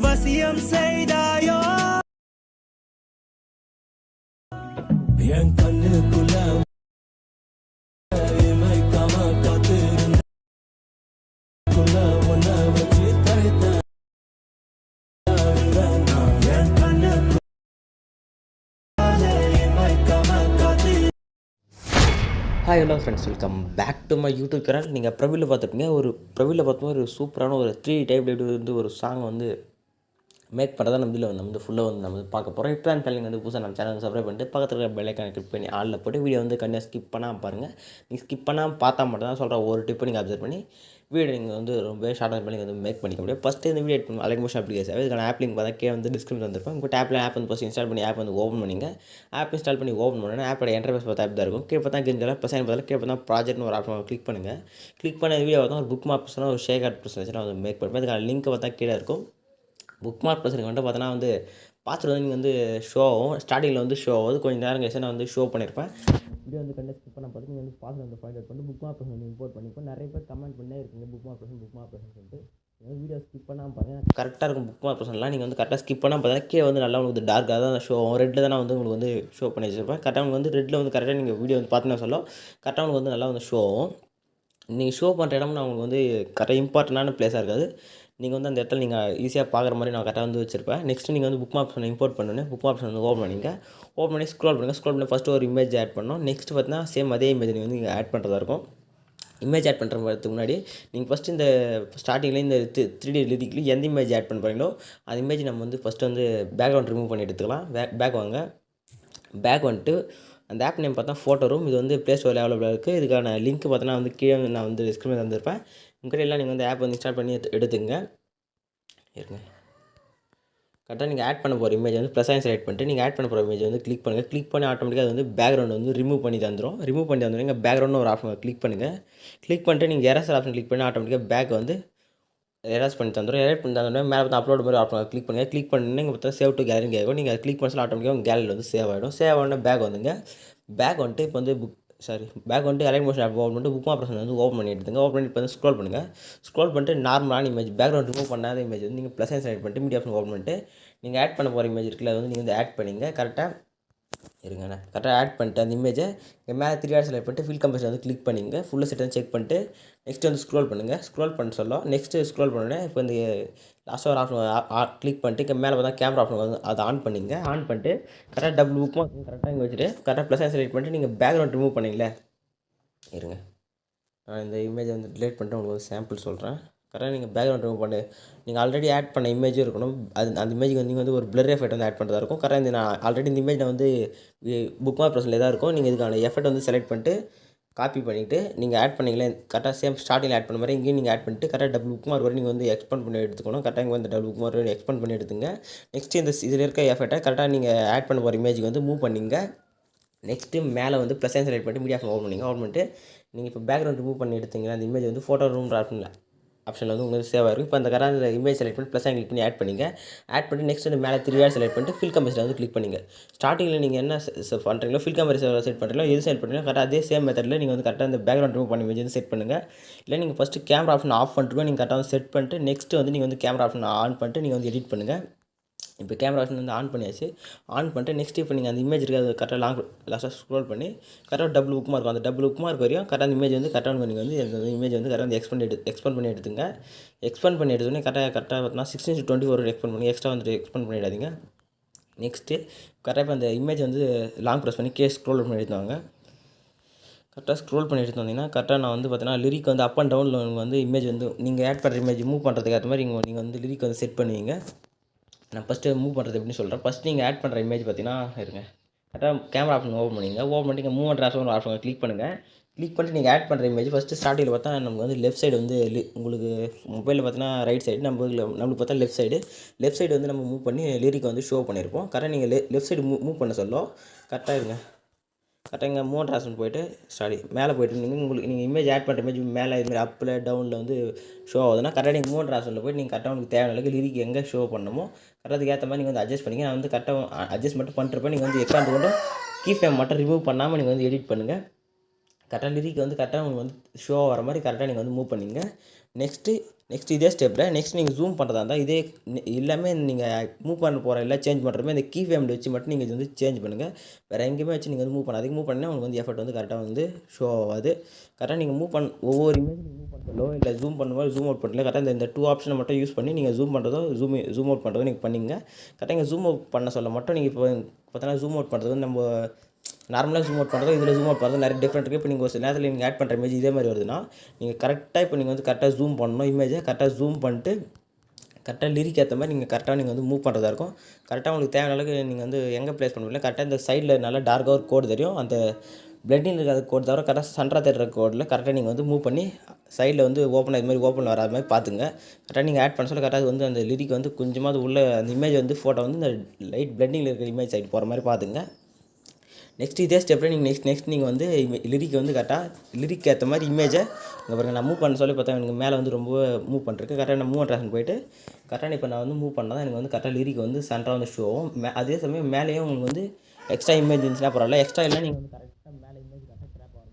வசியம் செய்தாயோ என் கண்ணுக்குள்ள இமைக்காம காத்திருந்த உன்ன வச்சு தடுத்த என் கண்ணுக்குள்ள இமைக்காம காத்து. Hi hello friends, welcome back to my YouTube channel. நீங்கள் ப்ரொஃபைலில் பார்த்துருப்பீங்க. ப்ரொஃபைலில் பார்த்தோம்னா ஒரு சூப்பரான ஒரு 3 டைப் வந்து ஒரு சாங் வந்து மேக் பண்ணுறதா நம்ம இதில் நம்ம ஃபுல்லாக வந்து நம்ம பார்க்க போகிறோம். இப்போ அந்த சேனல் வந்து புதுசாக நம்ம சேனல் சப்ஸ்கிரைப் பண்ணிட்டு பக்கத்தில் இருக்கிற பெல் ஐக்கானை கிளிக் பண்ணி ஆளில் போட்டு வீடியோ வந்து கண்டிப்பாக ஸ்கிப் பண்ணாமல் பாருங்கள். நீங்கள் ஸ்கிப் பண்ணாமல் பார்த்தா மட்டும் தான் சொல்கிற ஒரு டிப்பை நீங்கள் அப்சர்வ் பண்ணி வீடியோ நீங்கள் வந்து ரொம்ப ஷார்ட்டாக பண்ணி வந்து மேக் பண்ணிக்க முடியும். ஃபஸ்ட்டு இந்த வீடியோ எட் பண்ணி அலைக் மோஷன் அப்ளிகேஷன் இதுக்கான ஆப் லிங்க் பார்த்தா கீழே வந்து டிஸ்கிரிப்ஷன் வந்துருப்போம். உங்கள் ஆப் வந்து ஃபஸ்ட் இன்ஸ்டால் பண்ணி ஆப் வந்து ஓப்பன் பண்ணிங்க. ஆப் இன்ஸ்டால் பண்ணி ஓப்பன் பண்ணோன்னா ஆப்போட என்டர்ஃபேஸ் பார்த்தா ஆப் தான் இருக்கும். கீழே பார்த்தா கிரிஞ்சாலும் ப்ளஸ் சைன் பார்த்தா கீழே பார்த்தா ப்ராஜெக்ட்னு ஒரு ஆப்ஷன் கிளிக் பண்ணுங்கள். கிளிக் பண்ண வீடியோ பார்த்தா ஒரு புக் மார்க் ப்ரெஸ்னா ஒரு ஷேர் கார்ட் ப்ரெஸ் வந்து மேக் பண்ணுவேன். இதுக்கான லிங்க் பார்த்தா கீழே இருக்கும். புக் மார்க் ப்ரெஸ் வந்துட்டு பார்த்தோன்னா வந்து பார்த்துட்டு வந்து நீங்கள் வந்து ஷோ ஆகும். ஸ்டார்டிங்கில் வந்து ஷோ ஆகுது. கொஞ்சம் நேரம் கழிச்சு நான் வந்து ஷோ பண்ணியிருப்பேன். வீடியோ வந்து கண்டிப்பாக ஸ்கிப் பண்ண பார்த்து நீங்கள் வந்து பாஸ்வேர்ட் வந்து ஃபைண்ட் அவுட் பண்ணி புக் மார்க் ப்ரெஸ் வந்து இம்போர்ட் பண்ணிப்போம். நிறைய பேர் கமெண்ட் பண்ணே இருக்குங்க புக் மார்க் ப்ரெஸ் சொல்லிட்டு. வீடியோ ஸ்கிப் பண்ணாமல் பார்த்தீங்கன்னா கரெக்டாக இருக்கும். புக் மார்க் ப்ரெஸ்லாம் நீங்கள் வந்து கரெக்டாக ஸ்கிப் பண்ணால் பார்த்தீங்கன்னா கீழே வந்து நல்லா உங்களுக்கு டார்க்காக தான் ஷோ ஆகும். ரெட்டில் தான் வந்து உங்களுக்கு வந்து ஷோ பண்ணி வச்சுருப்பேன். கரெக்டாக உங்களுக்கு வந்து ரெட்டில் வந்து கரெக்டாக நீங்கள் வீடியோ வந்து பார்த்தீங்கன்னா சொல்லும் கரெக்டாக உங்களுக்கு வந்து நல்லா வந்து ஷோ ஆகும். நீங்கள் ஷோ பண்ணுற இடம் நான் உங்களுக்கு வந்து கரெக்டாக இம்பார்ட்டண்டான பிளேஸாக இருக்காது. நீங்கள் வந்து அந்த இடத்துல நீங்கள் ஈஸியாக பார்க்குற மாதிரி நான் கரெக்டாக வந்து வச்சுருப்பேன். நெக்ஸ்ட்டு நீங்கள் வந்து புக் மார்க் ஆப்ஷன் இம்போர்ட் பண்ணணும். புக் மார்க் ஆப்ஷன் வந்து ஓப்பன் பண்ணிங்க. ஓப்பன் பண்ணி ஸ்க்ரோல் பண்ணுங்கள். ஸ்க்ரோல் பண்ணி ஃபஸ்ட்டு ஒரு இமேஜ் ஆட் பண்ணணும். நெக்ஸ்ட்டு பார்த்தீங்கன்னா சேம் அதே இமேஜ் நீங்கள் வந்து ஆட் பண்ணுறதா இருக்கும். இமேஜ் ஆட் பண்ணுறதுக்கு முன்னாடி நீங்கள் ஃபஸ்ட்டு இந்த ஸ்டார்டிங்கில் இந்த 3D லிரிக்கில் எந்த இமேஜ் ஆட் பண்ண போகிறீங்களோ அந்த இமேஜ் நம்ம வந்து ஃபஸ்ட்டு வந்து பேக்ரவுண்ட் ரிமூவ் பண்ணி எடுத்துக்கலாம். பேக் வாங்க. பேக் வந்துட்டு அந்த ஆப் நேம் பார்த்தா ஃபோட்டோ ரூம். இது வந்து ப்ளே ஸ்டோரில் அவைலபிளாக இருக்குது. இதுக்கான லிங்க் பார்த்தோன்னா வந்து கீழே நான் வந்து டிஸ்கிரிப்ஷனில் தந்திருப்பேன். உங்கள்கிட்ட எல்லாம் நீங்கள் வந்து ஆப் வந்து இன்ஸ்டால் பண்ணி எடுத்துங்க. இருங்க, கரெக்டாக நீங்கள் ஆட் பண்ண போகிற இமேஜ் வந்து ப்ளஸ் சைன் செலக்ட் பண்ணிட்டு நீங்கள் ஆட் பண்ண போகிற இமேஜ் வந்து கிளிக் பண்ணுங்கள். கிளிக் பண்ணி ஆட்டோமேட்டிக்காக அது வந்து பேக்ரவுண்ட் வந்து ரிமூவ் பண்ணி தந்துடும். ரிமூவ் பண்ணி தந்துடும். நீங்கள் பேக்ரவுண்ட் ஒரு ஆப்ஷன் கிளிக் பண்ணுங்கள். கிளிக் பண்ணிட்டு நீங்கள் எரேசர் ஆப்ஷன் கிளிக் பண்ணி ஆட்டோமேட்டிக்காக பேக் வந்து எரேஸ் பண்ணி தந்துடும். எரேஸ் பண்ணி தந்தோடனே மேலே பார்த்து அப்லோட் மாதிரி ஆப்ஷன் கிளிக் பண்ணுங்கள். கிளிக் பண்ணி நீங்கள் பார்த்தா சேவ் டு கேலரி கேட்கும். நீங்கள் கிளிக் பண்ணி ஆட்டோமேட்டிக்காக உங்கள் கேலரியில் வந்து சேவ் ஆகிடும். சேவ் ஆகினா பேக் வந்துங்க. பேக் வந்துட்டு இப்போ வந்து பேக் வந்துட்டு அலைக் மோஷன் ஆப் ஓப்பன் பண்ணிட்டு புக் மார்க் ப்ரெஸ் வந்து ஓப்பன் பண்ணி எடுத்துங்க. ஓப்பன் பண்ணி இப்போ வந்து ஸ்க்ரோல் பண்ணுங்கள். ஸ்க்ரோல் பண்ணிட்டு நார்மலான இமேஜ் பேக்ரவுண்ட் ரிமூவ் பண்ணாத இமேஜ் வந்து நீங்கள் ப்ளஸ் சைன் செலக்ட் பண்ணிட்டு மீடியா ஆப்ஷன் ஓப்பன் பண்ணிட்டு நீங்கள் ஆட் பண்ண போகிற இமேஜ் இருக்குல்ல வந்து நீங்கள் வந்து ஆட் பண்ணிங்க. கரெக்டாக இருங்கண்ணா, கரெக்டாக ஆட் பண்ணிட்டு அந்த இமேஜை இங்கே மேலே 3 டாட் செலக்ட் பண்ணிட்டு ஃபில் கம்பேஷன் வந்து கிளிக் பண்ணிங்க. ஃபுல்லாக செட் வந்து செக் பண்ணிட்டு நெக்ஸ்ட் வந்து ஸ்க்ரோல் பண்ணுங்கள். ஸ்க்ரோல் பண்ண சொல்லும். நெக்ஸ்ட்டு ஸ்க்ரோல் பண்ணோடனே இப்போ இந்த லாஸ்ட் ஒரு ஆப்ஷன் கிளிக் பண்ணிட்டு இங்கே மேலே பார்த்தா கேமரா ஆப்ஷன் வந்து அதை ஆன் பண்ணிங்க. ஆன் பண்ணிட்டு கரெக்டாக டபுள் புக்கும் கரெக்டாக இங்கே வச்சுட்டு கரெக்டாக ப்ளஸ் செலக்ட் பண்ணிட்டு நீங்கள் பேக்ரவுண்ட் ரிமூவ் பண்ணிங்களே. இருங்க, நான் இந்த இமேஜை வந்து டிலீட் பண்ணிட்டு உங்களுக்கு ஒரு சாம்பிள் சொல்கிறேன். கரெக்டாக நீங்கள் பேக்ரவுண்ட் ரிமூவ் பண்ணி நீங்கள் ஆல்ரெடி ஆட் பண்ண இமேஜும் இருக்கணும். அந்த இமேஜுக்கு வந்து நீங்கள் வந்து ஒரு பிளர் எஃபெக்ட் வந்து ஆட் பண்ணுறதா இருக்கும். கரெக்டாக இந்த நான் ஆல்ரெடி இந்த இமேஜ் வந்து புக் மார்க் ப்ரெஸ்ஸில் தான் இருக்கும். நீங்கள் இதுக்கான எஃபெக்ட் வந்து செலக்ட் பண்ணிட்டு காப்பி பண்ணிவிட்டு நீங்கள் ஆட் பண்ணிங்களே கரெக்டாக சேம் ஸ்டார்டிங்கில் ஆட் பண்ண மாதிரி இங்கேயும் நீங்கள் ஆட் பண்ணிட்டு கரெக்டாக டபுள் புக் மார்க் வரை நீங்கள் வந்து எக்ஸ்பெண்ட் பண்ணி எடுத்துக்கணும். கரெக்டாக இங்கே வந்து டபுள் புக் மார்க் வரை எக்ஸ்பெண்ட் பண்ணி எடுத்துங்க. நெக்ஸ்ட்டு இந்த இதில் இருக்க எஃபெக்ட்டை கரெக்டாக நீங்கள் ஆட் பண்ண போகிற இமேஜுக்கு வந்து மூவ் பண்ணிங்க. நெக்ஸ்ட்டு மேலே வந்து ப்ளஸ் சைன் செலக்ட் பண்ணிட்டு மீடியா ஆப்ஷன் ஓப்பன் பண்ணிங்க. ஓப்பன் பண்ணிட்டு நீங்கள் இப்போ பேக்ரவுண்ட் ரிமூவ் பண்ணி எடுத்தீங்கன்னா அந்த இமேஜ் வந்து ஃபோட்டோ ரூம் ஆப்ஷனில் வந்து உங்களுக்கு சேவ் ஆகிருக்கும். இப்போ அந்த கரெக்டாக இமேஜ் செலக்ட் பண்ணி ப்ளஸ் சைன் கிளிக் பண்ணி ஆட் பண்ணிங்க. ஆட் பண்ணி நெக்ஸ்ட் வந்து மேலே 3 டாட் செலக்ட் பண்ணிட்டு ஃபில் கம்பேஷன் வந்து கிளிக் பண்ணிங்க. ஸ்டார்டிங்கில் நீங்கள் என்ன பண்ணுறீங்களோ ஃபில் கம்பேஷன் செட் பண்ணுறீங்களோ எது செட் பண்ணுறீங்களோ கரெக்டாக அதே சேம் மெத்தடில் நீங்கள் வந்து கரெக்டாக அந்த பேக்ரவுண்ட் ரிமூவ் பண்ணி இமேஜ் வந்து செட் பண்ணுங்கள். இல்லை நீங்கள் ஃபஸ்ட்டு கேமரா ஆப்ஷன் ஆஃப் பண்ணிட்டு நீங்கள் கரெக்டாக வந்து செட் பண்ணிட்டு நெக்ஸ்ட்டு வந்து நீங்கள் வந்து கேமரா ஆப்ஷன் ஆன் பண்ணிட்டு நீங்கள் வந்து எடிட் பண்ணுங்கள். இப்போ கேமரா ஆப்ஷன் வந்து ஆன் பண்ணியாச்சு. ஆன் பண்ணிட்டு நெக்ஸ்ட் இப்போ நீங்கள் அந்த இமேஜ் இருக்கிறது கரெக்டாக லாஸ்ட்டாக ஸ்க்ரோல் பண்ணி கரெக்டாக டபுள் புக் மார்க் அந்த டபுள் புக் மார்க் வரையும் கரெக்டாக அந்த இமேஜ் வந்து கரெக்டாக நீங்கள் வந்து அந்த இமேஜ் வந்து கரெக்டாக எக்ஸ்பெண்ட் பண்ணி எடுத்துங்க. எக்ஸ்பெண்ட் பண்ணி எடுத்தோடனே கரெக்டாக பார்த்தீங்கன்னா 16:24 எக்ஸ்பெண்ட் பண்ணி எக்ஸ்ட்ரா வந்து எக்ஸ்பெண்ட் பண்ணிடாதீங்க. நெக்ஸ்ட்டு கரெக்டாக இப்போ அந்த இமேஜ் வந்து லாங் ப்ரெஸ் பண்ணி ஸ்க்ரோல் பண்ணி எடுத்துவாங்க. கரெக்டாக ஸ்க்ரோல் பண்ணி எடுத்து வந்தீங்கன்னா கரெக்டாக நான் வந்து பார்த்தீங்கன்னா லிரிக் வந்து அப் அண்ட் டவுனில் வந்து இமேஜ் வந்து நீங்கள் ஆட் பண்ணுற இமேஜ் மூவ் பண்ணுறதுக்கு ஏற்ற மாதிரி நீங்கள் வந்து லிரிக் வந்து செட் பண்ணுவீங்க. நான் ஃபஸ்ட்டு மூவ் பண்ணுறது எப்படின்னு சொல்கிறேன். ஃபஸ்ட் நீங்கள் ஆட் பண்ணுற இமேஜ் பார்த்தீங்கன்னா இருங்க, கரெக்டாக கேமரா ஆப்ஷன் ஓப்பன் பண்ணிங்க. ஓப்பன் பண்ணிட்டு இங்கே move and transform option click பண்ணுங்கள். கிளிக் பண்ணிட்டு நீங்கள் ஆட் பண்ணுற இமேஜ் ஃபஸ்ட்டு ஸ்டார்டிங்கில் பார்த்தா நமக்கு வந்து லெஃப்ட் சைடு வந்து உங்களுக்கு மொபைலில் பார்த்தீங்கன்னா ரைட் சைடு நம்மளுக்கு பார்த்தா லெஃப்ட் சைடு வந்து நம்ம மூவ் பண்ணி லிரிக் வந்து ஷோ பண்ணியிருப்போம். கரெக்டாக நீங்கள் லெஃப்ட் சைடு மூவ் பண்ண சொல்லும். கரெக்டாக இருங்க, கரெக்டாக இங்கே மூவ் ட்ரான்ஸ்ஃபார்ம் போய்ட்டு மேலே போய்ட்டு நீங்கள் இமேஜ் ஆட் பண்ணுற இமேஜ் மேலே இதுமாதிரி அப்பில் டவுனில் வந்து ஷோ ஆகுதுன்னா கரெக்டாக நீங்கள் மூவ் ட்ரான்ஸ்ஃபார்மில் போய்ட்டு நீங்கள் கரெக்டாக உங்களுக்கு தேவையான அளவுக்கு லிரிக் எங்கே ஷோ பண்ணணுமோ கரெக்டாக ஏற்ற மாதிரி நீங்கள் வந்து அட்ஜஸ்ட் பண்ணிங்க. நான் வந்து கரெக்டாக அட்ஜஸ்ட் மட்டும் பண்ணுறப்ப நீங்கள் வந்து எக்காந்து கொண்டு கீ ஃப்ரேம் மட்டும் ரிமூவ் பண்ணாமல் நீங்கள் வந்து எடிட் பண்ணுங்கள். கரெக்டாக லிரிக் வந்து கரெக்டாக உங்களுக்கு வந்து ஷோ வர மாதிரி கரெக்டாக நீங்கள் வந்து மூவ் பண்ணிங்க. நெக்ஸ்ட்டு இதே ஸ்டெப்பில் நெக்ஸ்ட் நீங்கள் ஜூம் பண்ணுறதா இருந்தால் இதே எல்லாமே நீங்கள் மூவ் பண்ண போகிற இல்லை சேஞ்ச் பண்ணுறமே இந்த கீ ஃபேமிலி வச்சு மட்டும் நீங்கள் இது வந்து சேஞ்ச் பண்ணுங்கள். வேறு எங்கேயுமே வச்சு நீங்கள் வந்து மூவ் பண்ணாதீங்க. மூவ் பண்ணால் உங்களுக்கு வந்து எஃபெக்ட் வந்து கரெக்டாக வந்து ஷோ ஆகாது. கரெக்டாக நீங்கள் ஒவ்வொரு இமேஜ் நீங்கள் மூவ் பண்ணுறதோ இல்லை ஜூம் பண்ணும்போது ஜூம் அவுட் பண்ணல கரெக்டாக இந்த 2 ஆப்ஷனை மட்டும் யூஸ் பண்ணி நீங்கள் ஜூம் பண்ணுறதோ ஜூம் அவுட் பண்ணுறதோ நீங்கள் பண்ணிங்க. கரெக்டாக நீங்கள் ஜூம் அவுட் பண்ண சொல்ல மட்டும் நீங்கள் இப்போ பார்த்தீங்கன்னா ஜூம் அவுட் பண்ணுறது வந்து நம்ம நார்மலாக ஜூம் அவுட் பண்ணுறதோ இதில் ஜூம் அவுட் பண்ணுறது நிறைய டிஃப்ரெண்ட் இருக்குது. இப்போ நீங்கள் ஒரு சில நேரத்தில் நீங்கள் ஆட் பண்ணுற இமேஜ் இதே மாதிரி வருதுன்னா நீங்கள் கரெக்டாக இப்போ நீங்கள் வந்து கரெக்டாக ஜூம் பண்ணணும். இமேஜை கரெக்டாக ஜூம் பண்ணிட்டு கரெக்டாக லிரிக் ஏற்ற மாதிரி நீங்கள் கரெக்டாக நீங்கள் வந்து மூவ் பண்ணுறதா இருக்கும். கரெக்டாக உங்களுக்கு தேவையான அளவுக்கு நீங்கள் வந்து எங்கே ப்ளேஸ் பண்ண முடியல கரெக்டாக இந்த சைடில் நல்லா டார்க்காக ஒரு கோடு தெரியும். அந்த பிளட்டிங் இருக்கிற கோடு தவிர கரெக்டாக சென்டராக தெரிகிற கோடில் கரெக்டாக நீங்கள் வந்து மூவ் பண்ணி சைடில் வந்து ஓப்பன் இது மாதிரி ஓப்பன் வராத மாதிரி பார்த்துங்க. கரெக்டாக நீங்கள் ஆட் பண்ண சொல்ல கரெக்டாக வந்து அந்த லிரிக் வந்து கொஞ்சமாவது உள்ள அந்த இமேஜ் வந்து ஃபோட்டோ வந்து இந்த லைட் பிளட்டிங்கில் இருக்கிற இமேஜ் சைடு போகிற மாதிரி பார்த்துங்க. நெக்ஸ்ட் இதே ஸ்டெப்பில் நீங்கள் நெக்ஸ்ட் நீங்கள் வந்து லிரிக் வந்து கரெக்டாக லிரிக் ஏற்ற மாதிரி இமேஜை இங்கே பாருங்கள் நான் மூவ் பண்ண சொல்லி பார்த்தா எனக்கு மேலே வந்து ரொம்ப மூவ் பண்ணிருக்கு. கரெக்டாக நான் மூவ் ட்ராஷன் போயிட்டு கரெக்டாக இப்போ நான் வந்து மூவ் பண்ணால் தான் எனக்கு வந்து கரெக்டாக லிரிக் வந்து சென்டராக வந்து ஷோ ஆகும். அதே சமயம் மேலேயும் உங்களுக்கு வந்து எக்ஸ்ட்ரா இமேஜ் இருந்துச்சுன்னா பரவாயில்ல. எக்ஸ்ட்ரா இல்லை நீங்கள் வந்து கரெக்டாக மேலே இமேஜ் கரெக்டாக ட்ராப் ஆகும்.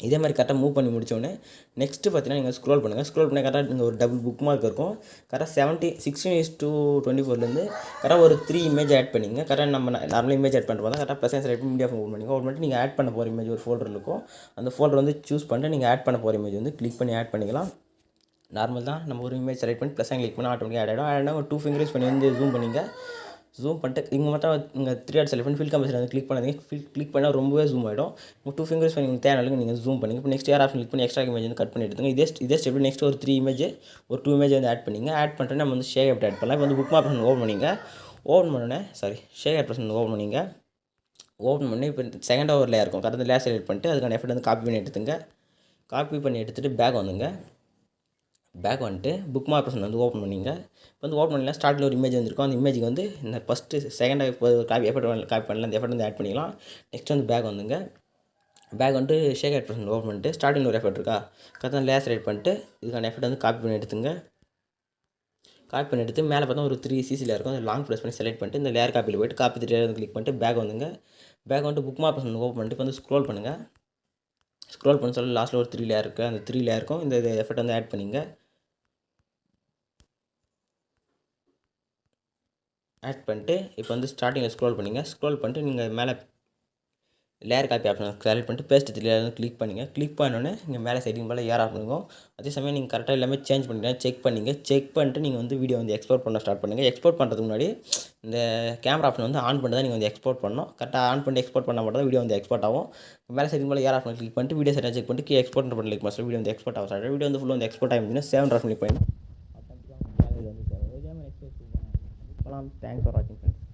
இதே மாதிரி கரெக்டாக மூவ் பண்ணி முடித்தோடனே நெக்ஸ்ட்டு பார்த்தீங்கன்னா நீங்கள் ஸ்க்ரோல் பண்ணுங்கள். ஸ்க்ரோல் பண்ணி கரெக்டாக நீங்கள் ஒரு டபுள் புக் மார்க் இருக்கும். கரெக்டாக 16:24 கரெக்டாக ஒரு 3 இமேஜ் ஆட் பண்ணிங்க. கரெக்டாக நம்ம நார்மல் இமேஜ் ஆட் பண்ணுறப்ப தான் கரெக்டாக ப்ளஸ் செலக்ட் பண்ணி மீடியா ஓப்பன் பண்ணிங்க. ஓப்பன் பண்ணிட்டு நீங்கள் ஆட் பண்ண போகிற இமேஜ் ஒரு ஃபோல்டர் இருக்கும். அந்த ஃபோல்டர் வந்து சூஸ் பண்ணிட்டு நீங்கள் ஆட் பண்ண போகிற இமேஜ் வந்து கிளிக் பண்ணி ஆட் பண்ணிக்கலாம். நார்மல் தான் நம்ம ஒரு இமேஜ் செலக்ட் பண்ணி ப்ளஸ் கிளிக் பண்ணால் ஆட்டோமேட்டிக்காக ஆட் ஆகிடும். ஆட் ஒரு 2 ஃபிங்கர்ஸ் பண்ணி வந்து ஜூம் பண்ணிங்க. ஜூம் பண்ணிட்டு இங்கே மட்டும் இங்கே 3 டாட் செலக்ட் பண்ணி ஃபில் கம்பேஷன் வந்து கிளிக் பண்ணாதீங்க. கிளிக் பண்ணால் ரொம்பவே ஜூம் ஆகிடும். உங்கள் 2 ஃபிங்கர்ஸ் பண்ணி உங்களுக்கு தேவையான நீங்கள் ஜூம் பண்ணிங்க. இப்போ நெக்ஸ்ட் ஆப்ஷன் கிளிக் பண்ணி எக்ஸ்ட்ரா இமேஜ் வந்து கட் பண்ணி எடுத்துங்க. இதே ஸ்டெப்பில் நெக்ஸ்ட் ஒரு 3 இமேஜ் ஒரு 2 இமேஜ் வந்து ஆட் பண்ணிங்க. ஆட் பண்ணிட்டு நம்ம வந்து ஷேக் ஆட் பண்ணலாம். இப்போ வந்து புக் மார்க் ஓப்பன் பண்ணிங்க. ஓப்பன் பண்ணோன்னே ஷேக் ஆட் ஓப்பன் பண்ணிங்க. ஓப்பன் பண்ணி இப்போ செகண்ட் ஒரு லேயர் இருக்கும். கரெக்டாக லேயர் செலக்ட் பண்ணிட்டு அதுக்கான எஃபெக்ட் வந்து காப்பி பண்ணி எடுத்துங்க. காப்பி பண்ணி எடுத்துகிட்டு பேக் வந்துங்க. பேக் வந்துட்டு புக் மார்க் வந்து ஓப்பன் பண்ணிங்க. இப்போ வந்து ஓப்பன் பண்ணிங்கன்னா ஸ்டார்ட்டில் ஒரு இமேஜ் வந்துருக்கும். அந்த இமேஜுக்கு வந்து இந்த ஃபஸ்ட்டு செகண்டாக இப்போ எஃபெக்ட் காப்பி பண்ணலாம். அந்த எஃபெக்ட் வந்து ஆட் பண்ணிக்கலாம். நெக்ஸ்ட் வந்து பேக் வந்துங்க. பேக் வந்துட்டு ஷேக் ஆட் ஓப்பன் பண்ணிட்டு ஸ்டார்டிங் ஒரு எஃபெக்ட் இருக்கா கரெக்டாக லேயர் செலக்ட் பண்ணிட்டு இதுக்கான எஃபெக்ட் வந்து காப்பி பண்ணி எடுத்துங்க. காப்பி பண்ணி எடுத்து மேலே பார்த்தா ஒரு 3 சிசியில் இருக்கும். அந்த லாங் ப்ரெஸ் பண்ணி செலக்ட் பண்ணிட்டு இந்த லேயர் காப்பியில் போய்ட்டு காப்பி 3 வந்து கிளிக் பண்ணிட்டு பேக் வந்துங்க. பேக் வந்துட்டு புக் மார்க் ஓப்பன் பண்ணிட்டு இப்போ வந்து ஸ்க்ரோல் பண்ணுங்கள். ஸ்க்ரோல் பண்ண சொல்ல லாஸ்ட்டில் ஒரு 3 லேயர் இருக்குது. அந்த 3 லேயருக்கும் இந்த எஃபெக்ட் வந்து ஆட் பண்ணிங்க. ஆட் பண்ணிட்டு இப்போ வந்து ஸ்டார்டிங்கில் ஸ்க்ரோல் பண்ணிங்க. ஸ்க்ரோல் பண்ணிட்டு நீங்கள் மேலே லேயர் காப்பி ஆப்ஷன் செலக்ட் பண்ணிட்டு பேஸ்ட் லேயர் வந்து கிளிக் பண்ணிங்க. கிளிக் பண்ணோன்னே இங்கே மேலே செட்டிங் மேலே ஏர் ஆஃப் பண்ணுவோம். அதே சமயம் நீங்கள் கரெக்டாக எல்லாமே சேஞ்ச் பண்ணிட்டீங்க செக் பண்ணிங்க. செக் பண்ணிட்டு நீங்கள் வந்து வீடியோ வந்து எக்ஸ்போர்ட் பண்ண ஸ்டார்ட் பண்ணுங்கள். எக்ஸ்போர்ட் பண்ணுறதுக்கு முன்னாடி இந்த கேமரா ஆப்ஷன் வந்து ஆன் பண்ணி தான் நீங்கள் வந்து எக்ஸ்போர்ட் பண்ணணும். கரெக்டாக ஆன் பண்ணி எக்ஸ்போர்ட் பண்ணால் மட்டும் தான் வீடியோ வந்து எக்ஸ்போர்ட் ஆகும். மேலே செட்டிங் மேலே ஏர் ஆப்ஷன் கிளிக் பண்ணிட்டு வீடியோ செட்டாக செக் பண்ணிட்டு எக்ஸ்போர்ட் பண்ணி கிளிக் பண்ணி வீடியோ வந்து எக்ஸ்போர்ட் ஆகும். சார் வீடியோ வந்து ஃபுல்லாக வந்து எக்ஸ்போர்ட் ஆகிடுச்சுன்னா 7 ஆப்ஷன் கிளிக் பண்ணி தேங்க்ஸ் ஃபார் வாட்சிங் ஃப்ரெண்ட்ஸ்.